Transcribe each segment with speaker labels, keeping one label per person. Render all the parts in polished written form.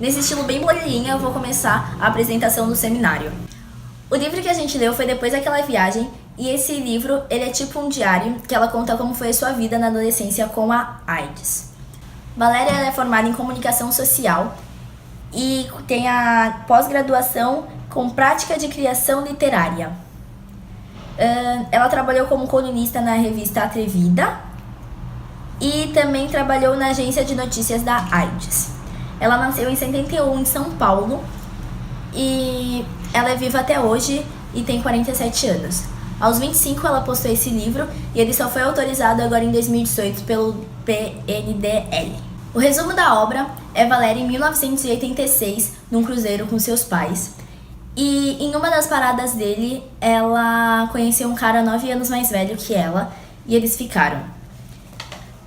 Speaker 1: Nesse estilo bem bolinha, eu vou começar a apresentação do seminário. O livro que a gente leu foi depois daquela viagem, e esse livro, ele é tipo um diário que ela conta como foi a sua vida na adolescência com a AIDS. Valéria é formada em comunicação social e tem a pós-graduação com prática de criação literária. Ela trabalhou como colunista na revista Atrevida e também trabalhou na agência de notícias da AIDS. Ela nasceu em 71 em São Paulo e ela é viva até hoje e tem 47 anos. Aos 25 ela postou esse livro e ele só foi autorizado agora em 2018 pelo PNDL. O resumo da obra é Valéria em 1986 num cruzeiro com seus pais. E em uma das paradas dele, ela conheceu um cara 9 anos mais velho que ela e eles ficaram.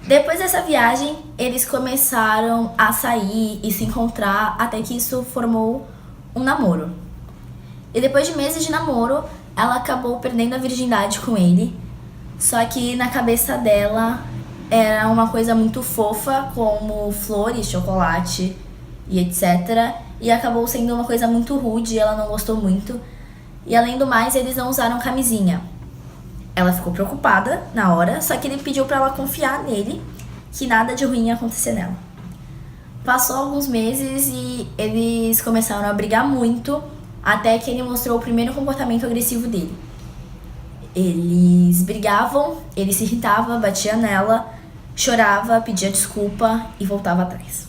Speaker 1: Depois dessa viagem, eles começaram a sair e se encontrar até que isso formou um namoro. E depois de meses de namoro, ela acabou perdendo a virgindade com ele. Só que na cabeça dela era uma coisa muito fofa, como flores, chocolate e etc. E acabou sendo uma coisa muito rude, ela não gostou muito. E além do mais, eles não usaram camisinha. Ela ficou preocupada na hora, só que ele pediu pra ela confiar nele, que nada de ruim ia acontecer nela. Passou alguns meses e eles começaram a brigar muito, até que ele mostrou o primeiro comportamento agressivo dele. Eles brigavam, ele se irritava, batia nela, chorava, pedia desculpa e voltava atrás.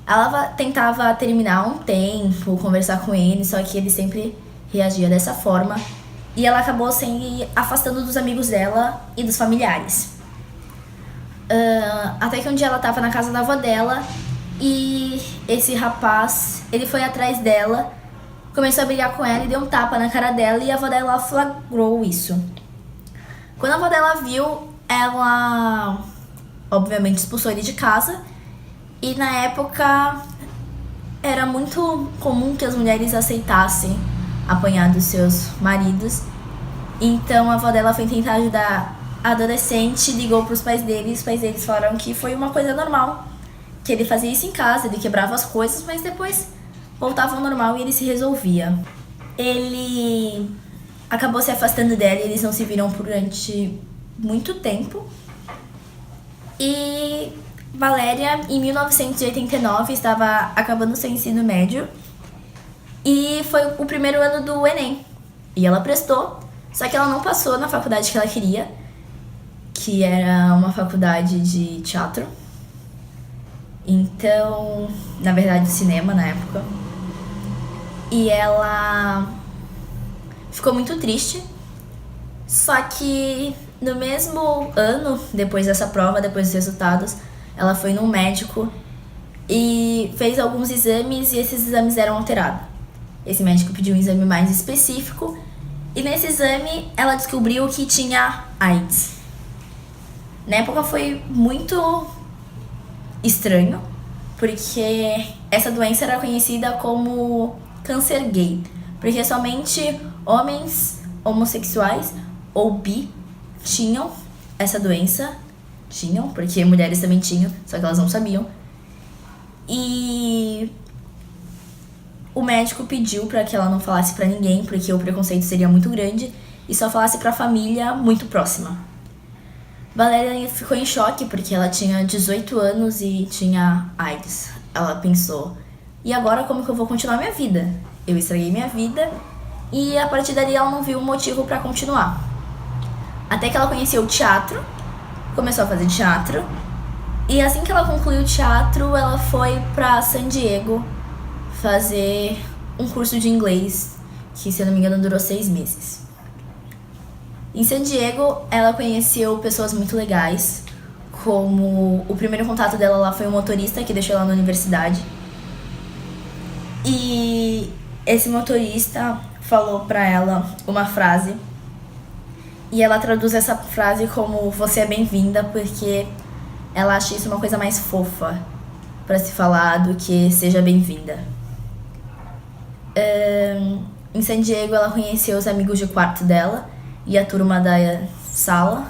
Speaker 1: Ela tentava terminar um tempo, conversar com ele, só que ele sempre reagia dessa forma. E ela acabou se afastando dos amigos dela e dos familiares. Até que um dia ela estava na casa da avó dela e esse rapaz, ele foi atrás dela, começou a brigar com ela e deu um tapa na cara dela e a avó dela flagrou isso. Quando a avó dela viu, ela obviamente expulsou ele de casa. E na época era muito comum que as mulheres aceitassem apanhar dos seus maridos. Então a avó dela foi tentar ajudar a adolescente, ligou pros pais dele, e os pais deles falaram que foi uma coisa normal, que ele fazia isso em casa, ele quebrava as coisas, mas depois voltava ao normal e ele se resolvia. Ele acabou se afastando dela e eles não se viram durante muito tempo. E Valéria, em 1989, estava acabando seu ensino médio e foi o primeiro ano do Enem. E ela prestou, só que ela não passou na faculdade que ela queria, que era uma faculdade de teatro. Então, na verdade, cinema na época. E ela ficou muito triste, só que no mesmo ano, depois dessa prova, depois dos resultados, ela foi num médico e fez alguns exames e esses exames eram alterados. Esse médico pediu um exame mais específico e nesse exame ela descobriu que tinha AIDS. Na época foi muito estranho, porque essa doença era conhecida como câncer gay, porque somente homens homossexuais ou bi tinham essa doença. Tinham, porque mulheres também tinham, só que elas não sabiam. E o médico pediu para que ela não falasse para ninguém, porque o preconceito seria muito grande, e só falasse para a família muito próxima. Valéria ficou em choque, porque ela tinha 18 anos e tinha AIDS. Ela pensou, e agora como que eu vou continuar minha vida? Eu estraguei minha vida, e a partir dali ela não viu um motivo para continuar. Até que ela conheceu o teatro, começou a fazer teatro, e assim que ela concluiu o teatro, ela foi para San Diego fazer um curso de inglês, que se eu não me engano durou 6 meses. Em San Diego, ela conheceu pessoas muito legais, como o primeiro contato dela lá foi um motorista que deixou ela na universidade. E esse motorista falou pra ela uma frase, e ela traduz essa frase como "você é bem-vinda", porque ela acha isso uma coisa mais fofa pra se falar do que "seja bem-vinda". Em San Diego, ela conheceu os amigos de quarto dela e a turma da sala.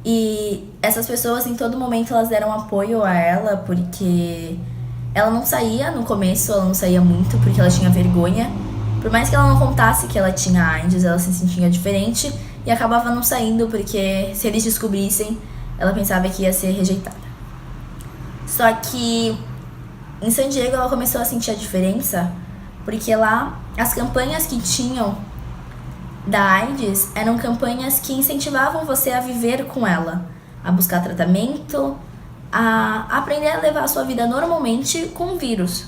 Speaker 1: E essas pessoas, em todo momento, elas deram apoio a ela, porque Ela não saía no começo, ela não saía muito porque ela tinha vergonha. Por mais que ela não contasse que ela tinha AIDS, ela se sentia diferente e acabava não saindo porque se eles descobrissem, ela pensava que ia ser rejeitada. Só que em San Diego ela começou a sentir a diferença porque lá as campanhas que tinham da AIDS eram campanhas que incentivavam você a viver com ela, a buscar tratamento, a aprender a levar a sua vida normalmente com o vírus.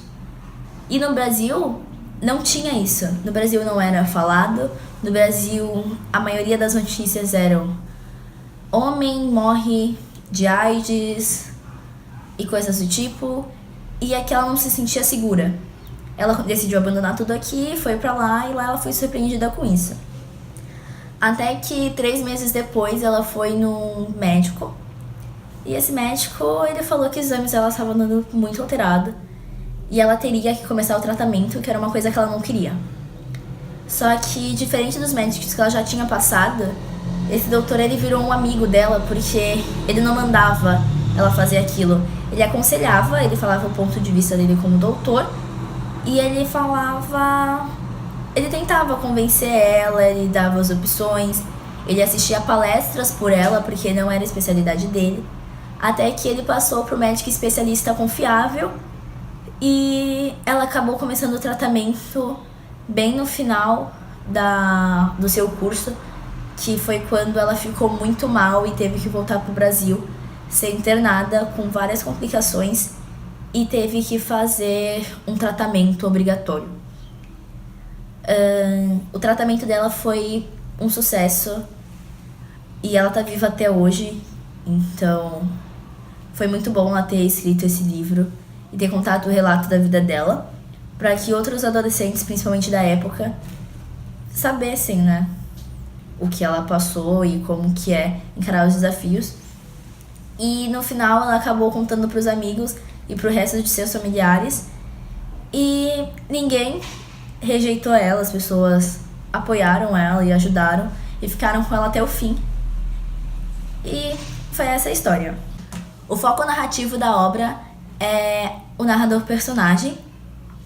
Speaker 1: E no Brasil não tinha isso. No Brasil não era falado. No Brasil a maioria das notícias eram homem morre de AIDS e coisas do tipo. E aqui ela não se sentia segura. Ela decidiu abandonar tudo aqui, foi pra lá e lá ela foi surpreendida com isso. Até que 3 meses depois ela foi num médico. E esse médico, ele falou que os exames dela estavam dando muito alterado. E ela teria que começar o tratamento, que era uma coisa que ela não queria. Só que, diferente dos médicos que ela já tinha passado, esse doutor, ele virou um amigo dela, porque ele não mandava ela fazer aquilo. Ele aconselhava, ele falava o ponto de vista dele como doutor. E ele falava... Ele tentava convencer ela, ele dava as opções. Ele assistia palestras por ela, porque não era a especialidade dele. Até que ele passou pro médico especialista confiável e ela acabou começando o tratamento bem no final do seu curso, que foi quando ela ficou muito mal e teve que voltar pro Brasil, ser internada com várias complicações e teve que fazer um tratamento obrigatório. O tratamento dela foi um sucesso e ela tá viva até hoje, então... Foi muito bom ela ter escrito esse livro e ter contado o relato da vida dela, para que outros adolescentes, principalmente da época, sabessem, né, o que ela passou e como que é encarar os desafios. E no final ela acabou contando para os amigos e para o resto de seus familiares e ninguém rejeitou ela, as pessoas apoiaram ela e ajudaram e ficaram com ela até o fim. E foi essa a história. O foco narrativo da obra é o narrador-personagem,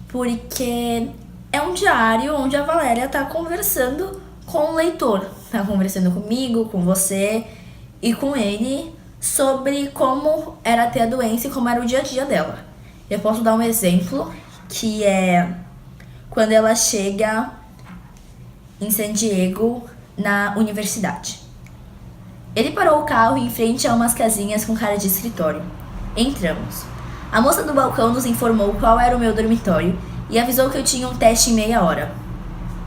Speaker 1: porque é um diário onde a Valéria tá conversando com o leitor. Tá conversando comigo, com você e com ele sobre como era ter a doença e como era o dia a dia dela. Eu posso dar um exemplo, que é quando ela chega em San Diego, na universidade. Ele parou o carro em frente a umas casinhas com cara de escritório. Entramos. A moça do balcão nos informou qual era o meu dormitório e avisou que eu tinha um teste em meia hora.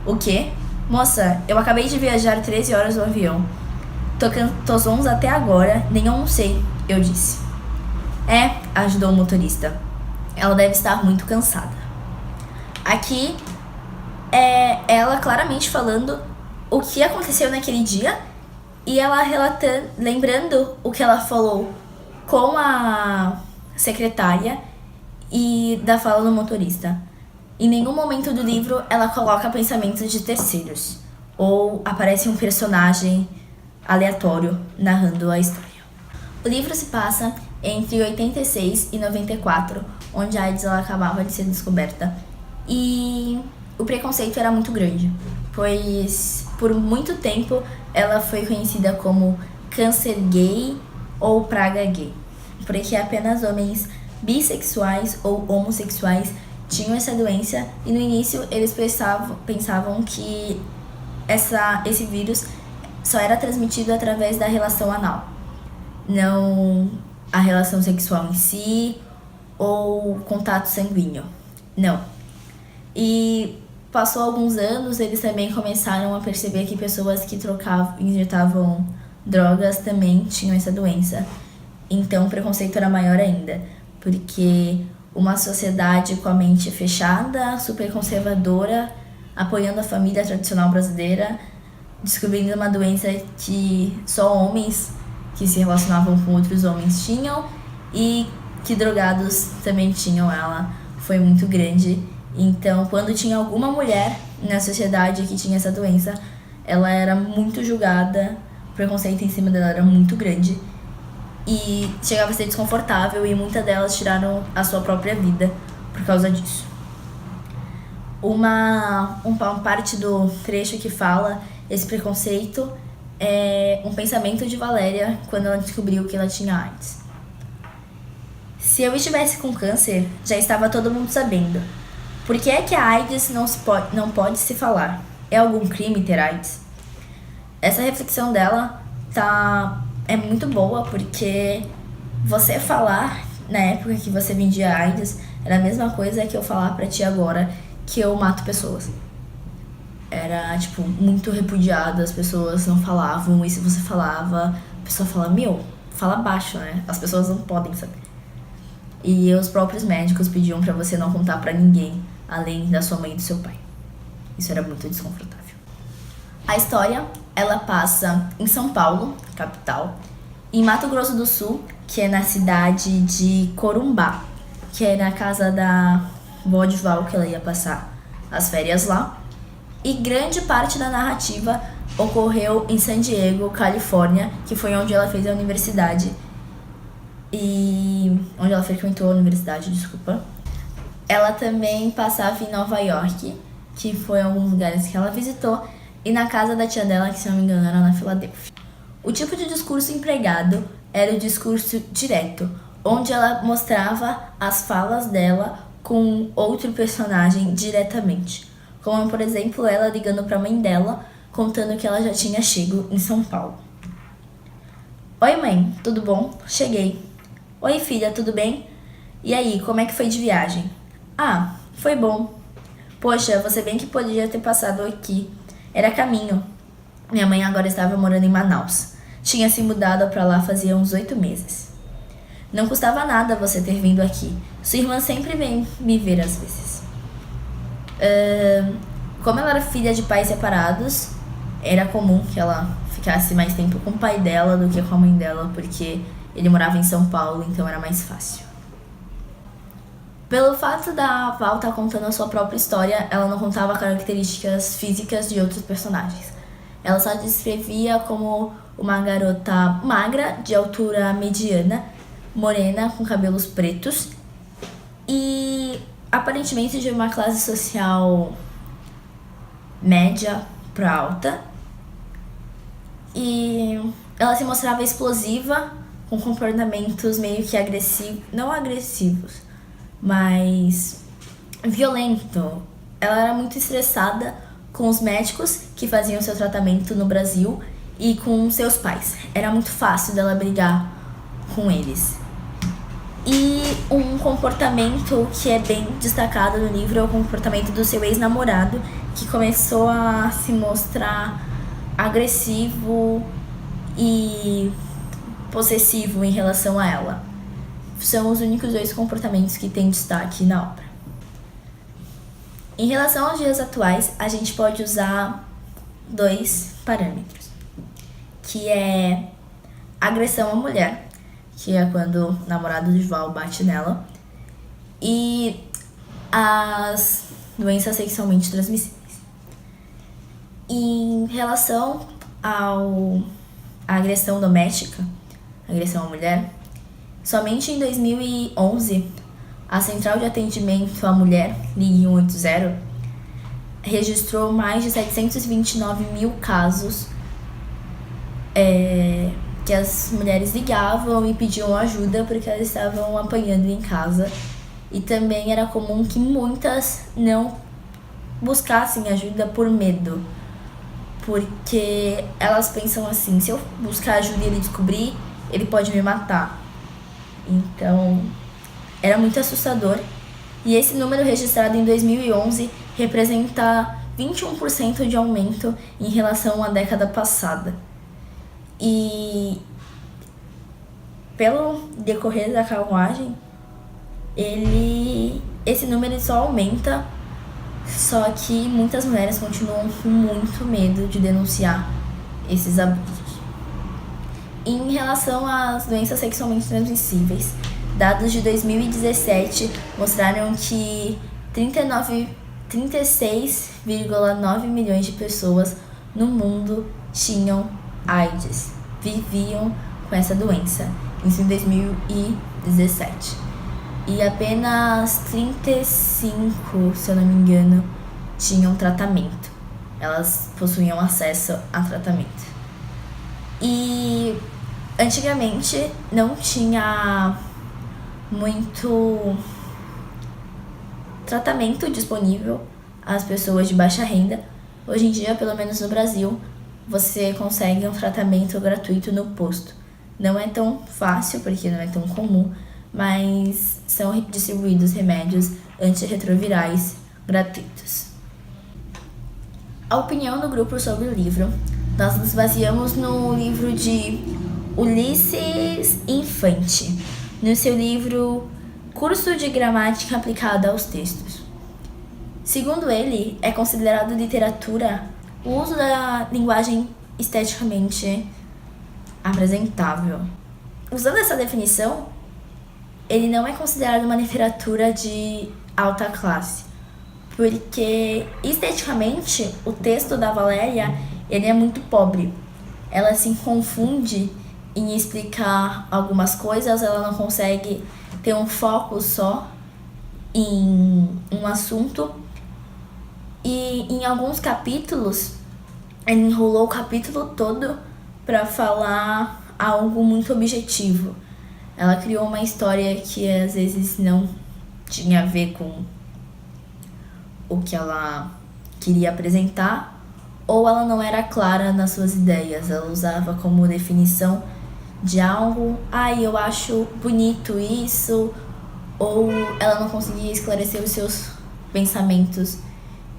Speaker 1: O quê? Moça, eu acabei de viajar 13 horas no avião. Tô zonza até agora, nem almocei, eu disse. Ajudou o motorista. Ela deve estar muito cansada. Aqui é ela claramente falando o que aconteceu naquele dia e ela relatando, lembrando o que ela falou com a secretária e da fala do motorista. Em nenhum momento do livro ela coloca pensamentos de terceiros ou aparece um personagem aleatório narrando a história. O livro se passa entre 86 e 94, onde a AIDS ela acabava de ser descoberta. E o preconceito era muito grande, pois por muito tempo ela foi conhecida como câncer gay ou praga gay, porque apenas homens bissexuais ou homossexuais tinham essa doença e no início eles pensavam que esse vírus só era transmitido através da relação anal, não a relação sexual em si ou contato sanguíneo, não. E passou alguns anos, eles também começaram a perceber que pessoas que injetavam drogas também tinham essa doença. Então o preconceito era maior ainda, porque uma sociedade com a mente fechada, super conservadora, apoiando a família tradicional brasileira, descobrindo uma doença que só homens que se relacionavam com outros homens tinham e que drogados também tinham ela, foi muito grande. Então, quando tinha alguma mulher na sociedade que tinha essa doença, ela era muito julgada, o preconceito em cima dela era muito grande e chegava a ser desconfortável e muitas delas tiraram a sua própria vida por causa disso. Uma parte do trecho que fala esse preconceito é um pensamento de Valéria quando ela descobriu que ela tinha AIDS. Se eu estivesse com câncer, já estava todo mundo sabendo. Por que é que a AIDS não pode se falar? É algum crime ter AIDS? Essa reflexão dela é muito boa, porque você falar na época que você vendia AIDS era a mesma coisa que eu falar pra ti agora que eu mato pessoas. Era, muito repudiado, as pessoas não falavam, e se você falava, a pessoa fala, fala baixo, né? As pessoas não podem saber. E os próprios médicos pediam pra você não contar pra ninguém, além da sua mãe e do seu pai. Isso era muito desconfortável. A história, ela passa em São Paulo, capital, em Mato Grosso do Sul, que é na cidade de Corumbá, que é na casa da vó de Val, que ela ia passar as férias lá. E grande parte da narrativa ocorreu em San Diego, Califórnia, que foi onde ela fez a universidade. E onde ela frequentou a universidade, desculpa. Ela também passava em Nova York, que foi alguns lugares que ela visitou, e na casa da tia dela, que se não me engano era na Filadélfia. O tipo de discurso empregado era o discurso direto, onde ela mostrava as falas dela com outro personagem diretamente. Como, por exemplo, ela ligando para a mãe dela, contando que ela já tinha chego em São Paulo. Oi mãe, tudo bom? Cheguei. Oi filha, tudo bem? E aí, como é que foi de viagem? Ah, foi bom. Poxa, você bem que podia ter passado aqui. Era caminho. Minha mãe agora estava morando em Manaus. Tinha se mudado para lá fazia uns 8 meses. Não custava nada você ter vindo aqui. Sua irmã sempre vem me ver às vezes. Como ela era filha de pais separados, era comum que ela ficasse mais tempo com o pai dela do que com a mãe dela, porque ele morava em São Paulo, então era mais fácil. Pelo fato da Val estar contando a sua própria história, ela não contava características físicas de outros personagens. Ela só descrevia como uma garota magra, de altura mediana, morena, com cabelos pretos e aparentemente de uma classe social média para alta. E ela se mostrava explosiva, com comportamentos meio que agressivos, não agressivos, mas violento. Ela era muito estressada com os médicos que faziam seu tratamento no Brasil e com seus pais. Era muito fácil dela brigar com eles. E um comportamento que é bem destacado no livro é o comportamento do seu ex-namorado, que começou a se mostrar agressivo e possessivo em relação a ela. São os únicos 2 comportamentos que têm destaque na obra. Em relação aos dias atuais, a gente pode usar 2 parâmetros, que é agressão à mulher, que é quando o namorado de Val bate nela, e as doenças sexualmente transmissíveis. Em relação à agressão doméstica, agressão à mulher, somente em 2011, a Central de Atendimento à Mulher, Ligue 180, registrou mais de 729 mil casos que as mulheres ligavam e pediam ajuda porque elas estavam apanhando em casa. E também era comum que muitas não buscassem ajuda por medo, porque elas pensam assim, se eu buscar ajuda e ele descobrir, ele pode me matar. Então, era muito assustador. E esse número registrado em 2011 representa 21% de aumento em relação à década passada. E pelo decorrer da carruagem, esse número só aumenta, só que muitas mulheres continuam com muito medo de denunciar esses abusos. Em relação às doenças sexualmente transmissíveis, dados de 2017 mostraram que 36,9 milhões de pessoas no mundo tinham AIDS, viviam com essa doença, isso em 2017. e apenas 35, se eu não me engano, tinham tratamento. Elas possuíam acesso a tratamento. E antigamente não tinha muito tratamento disponível às pessoas de baixa renda. Hoje em dia, pelo menos no Brasil, você consegue um tratamento gratuito no posto. Não é tão fácil, porque não é tão comum, mas são distribuídos remédios antirretrovirais gratuitos. A opinião do grupo sobre o livro, nós nos baseamos no livro de Ulisses Infante, no seu livro Curso de Gramática Aplicada aos Textos. Segundo ele, é considerado literatura o uso da linguagem esteticamente apresentável. Usando essa definição, ele não é considerado uma literatura de alta classe, porque esteticamente o texto da Valéria ele é muito pobre. Ela se confunde em explicar algumas coisas, ela não consegue ter um foco só em um assunto. E em alguns capítulos, ele enrolou o capítulo todo para falar algo muito objetivo. Ela criou uma história que às vezes não tinha a ver com o que ela queria apresentar, ou ela não era clara nas suas ideias. Ela usava como definição de algo, eu acho bonito isso, ou ela não conseguia esclarecer os seus pensamentos,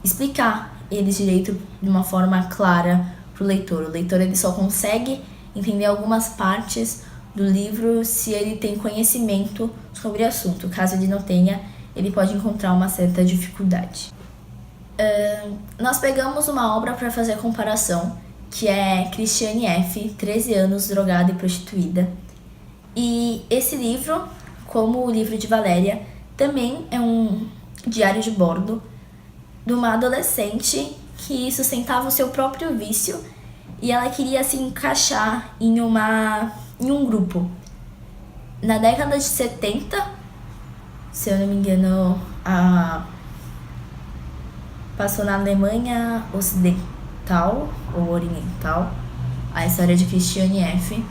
Speaker 1: explicar eles direito de uma forma clara para o leitor. O leitor ele só consegue entender algumas partes do livro se ele tem conhecimento sobre o assunto. Caso ele não tenha, ele pode encontrar uma certa dificuldade. Nós pegamos uma obra para fazer a comparação, que é Cristiane F., 13 anos, drogada e prostituída. E esse livro, como o livro de Valéria, também é um diário de bordo de uma adolescente que sustentava o seu próprio vício e ela queria se encaixar em um grupo. Na década de 70, se eu não me engano, passou na Alemanha Ocidental ou Oriental, a história de Cristiane F.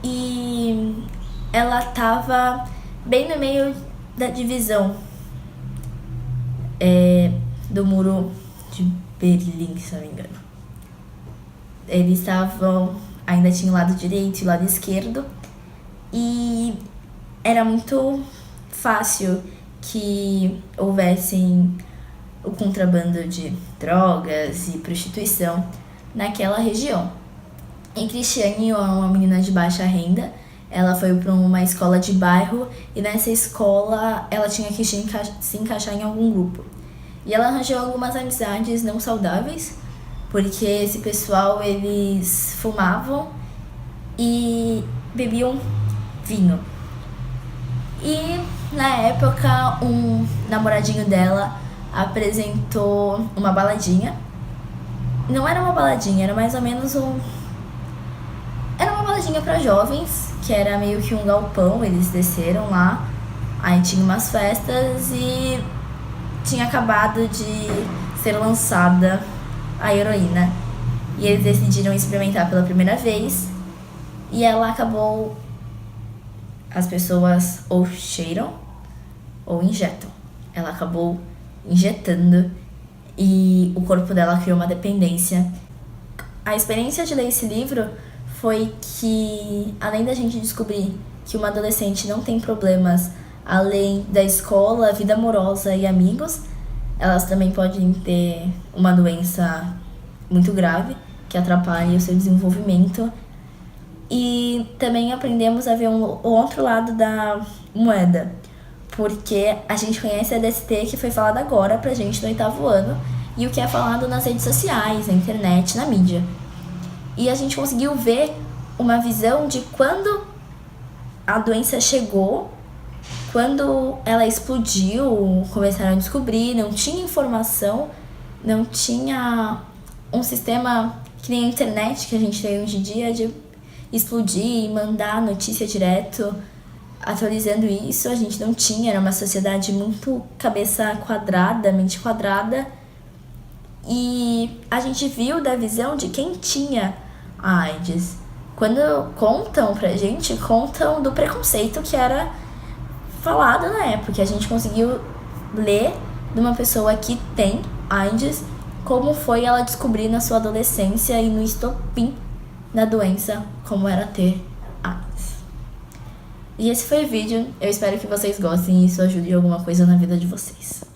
Speaker 1: E ela estava bem no meio da divisão do muro de Berlim, se não me engano. Eles ainda tinha o lado direito e o lado esquerdo, e era muito fácil que houvessem o contrabando de drogas e prostituição naquela região. E Cristiane é uma menina de baixa renda. Ela foi para uma escola de bairro e nessa escola ela tinha que se encaixar em algum grupo. E ela arranjou algumas amizades não saudáveis, porque esse pessoal eles fumavam e bebiam vinho. E na época um namoradinho dela apresentou uma baladinha. Não era uma baladinha, era mais ou menos era uma baladinha para jovens, que era meio que um galpão. Eles desceram lá, aí tinha umas festas e tinha acabado de ser lançada a heroína. E eles decidiram experimentar pela primeira vez e ela acabou... As pessoas ou cheiram ou injetam. Ela acabou injetando e o corpo dela criou uma dependência. A experiência de ler esse livro foi que, além da gente descobrir que uma adolescente não tem problemas além da escola, vida amorosa e amigos, elas também podem ter uma doença muito grave que atrapalha o seu desenvolvimento. E também aprendemos a ver o outro lado da moeda, porque a gente conhece a DST, que foi falada agora pra gente no 8º ano, e o que é falado nas redes sociais, na internet, na mídia. E a gente conseguiu ver uma visão de quando a doença chegou, quando ela explodiu, começaram a descobrir, não tinha informação, não tinha um sistema que nem a internet que a gente tem hoje em dia de explodir e mandar notícia direto. atualizando isso, a gente não tinha, era uma sociedade muito cabeça quadrada, mente quadrada. E a gente viu da visão de quem tinha a AIDS. Quando contam pra gente, contam do preconceito que era falado na época. A gente conseguiu ler de uma pessoa que tem AIDS, como foi ela descobrir na sua adolescência e no estopim da doença, como era ter AIDS. E esse foi o vídeo, eu espero que vocês gostem e isso ajude em alguma coisa na vida de vocês.